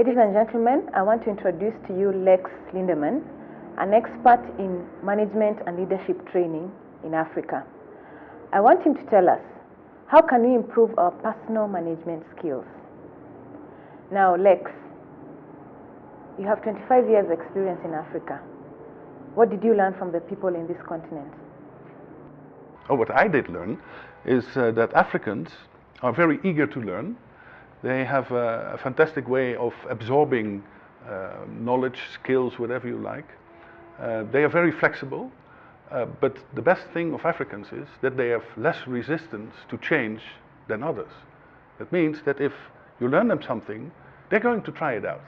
Ladies and gentlemen, I want to introduce to you Lex Lindeman, an expert in management and leadership training in Africa. I want him to tell us, how can we improve our personal management skills? Now, Lex, you have 25 years experience in Africa. What did you learn from the people in this continent? Oh, what I did learn is that Africans are very eager to learn. They have a fantastic way of absorbing knowledge, skills, whatever you like. They are very flexible, but the best thing of Africans is that they have less resistance to change than others. That means that if you learn them something, they're going to try it out.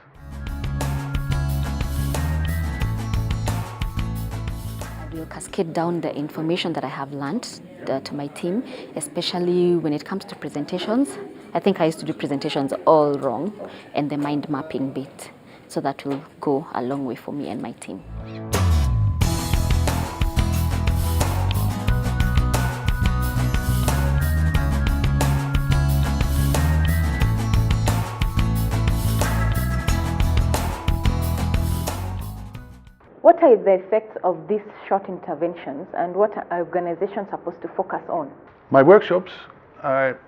I will cascade down the information that I have learned to my team, especially when it comes to presentations. I think I used to do presentations all wrong, and the mind mapping bit. So that will go a long way for me and my team. What are the effects of these short interventions, and what are organizations supposed to focus on? My workshops are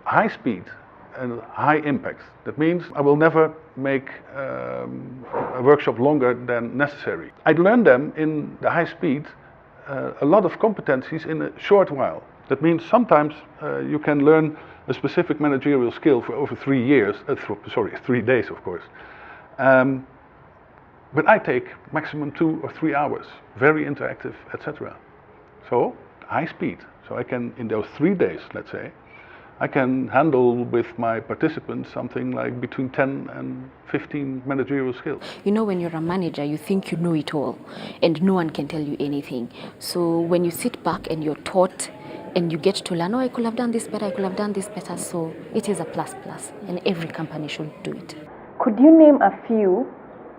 high speed and high impact. That means I will never make a workshop longer than necessary. I learn them in the high speed a lot of competencies in a short while. That means sometimes you can learn a specific managerial skill for over 3 years, 3 days of course. But I take maximum 2 or 3 hours, very interactive, etc. So high speed. So I can, in those 3 days, let's say, I can handle with my participants something like between 10 and 15 managerial skills. You know, when you're a manager, you think you know it all, and no one can tell you anything. So when you sit back and you're taught, and you get to learn, oh, I could have done this better, I could have done this better, so it is a plus, and every company should do it. Could you name a few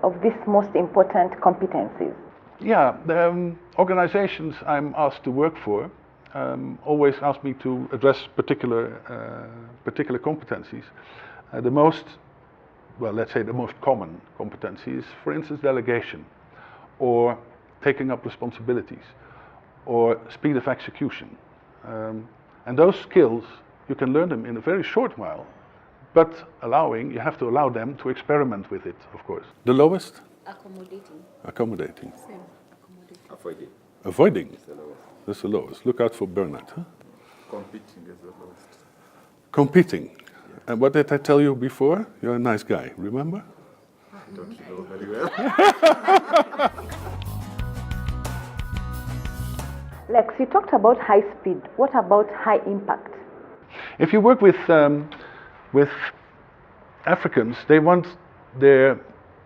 of these most important competencies? Yeah, the organizations I'm asked to work for always ask me to address particular competencies. The most common competency is, for instance, delegation, or taking up responsibilities, or speed of execution. And those skills, you can learn them in a very short while, but you have to allow them to experiment with it, of course. The lowest? Accommodating. Accommodating. Same. Avoiding. Avoiding? It's the lowest. That's the lowest. Look out for burnout. Huh? Competing is the lowest. Competing. Yeah. And what did I tell you before? You're a nice guy, remember? Don't you know very well? Lex, you talked about high speed. What about high impact? If you work with Africans, they want their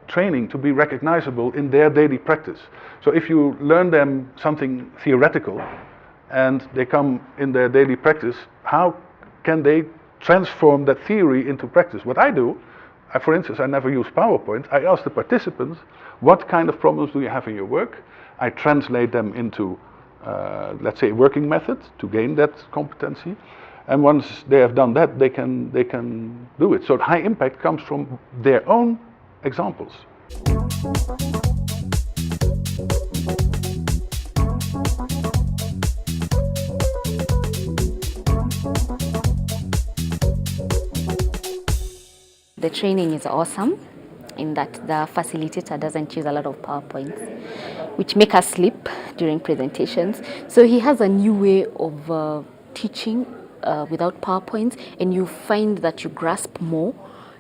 training to be recognizable in their daily practice. So if you learn them something theoretical and they come in their daily practice, how can they transform that theory into practice? What I do, for instance, I never use PowerPoint. I ask the participants, what kind of problems do you have in your work? I translate them into, let's say, working methods to gain that competency. And once they have done that, they can do it. So high impact comes from their own examples. The training is awesome in that the facilitator doesn't use a lot of PowerPoints, which make us sleep during presentations. So he has a new way of teaching without PowerPoints, and you find that you grasp more,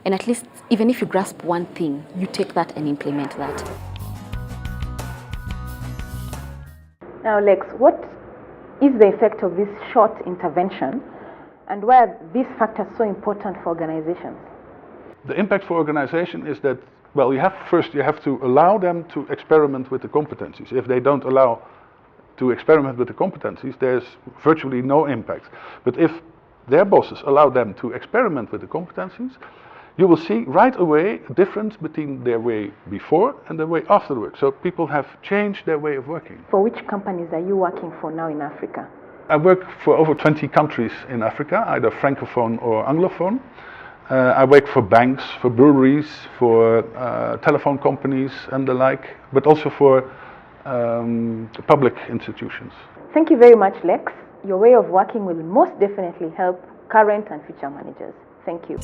and at least even if you grasp one thing, you take that and implement that. Now, Lex, what is the effect of this short intervention, and why are these factors so important for organizations? The impact for organization is that, well, you have to allow them to experiment with the competencies. If they don't allow to experiment with the competencies, there's virtually no impact. But if their bosses allow them to experiment with the competencies, you will see right away a difference between their way before and their way after the work. So people have changed their way of working. For which companies are you working for now in Africa? I work for over 20 countries in Africa, either Francophone or Anglophone. I work for banks, for breweries, for telephone companies and the like, but also for public institutions. Thank you very much, Lex. Your way of working will most definitely help current and future managers. Thank you.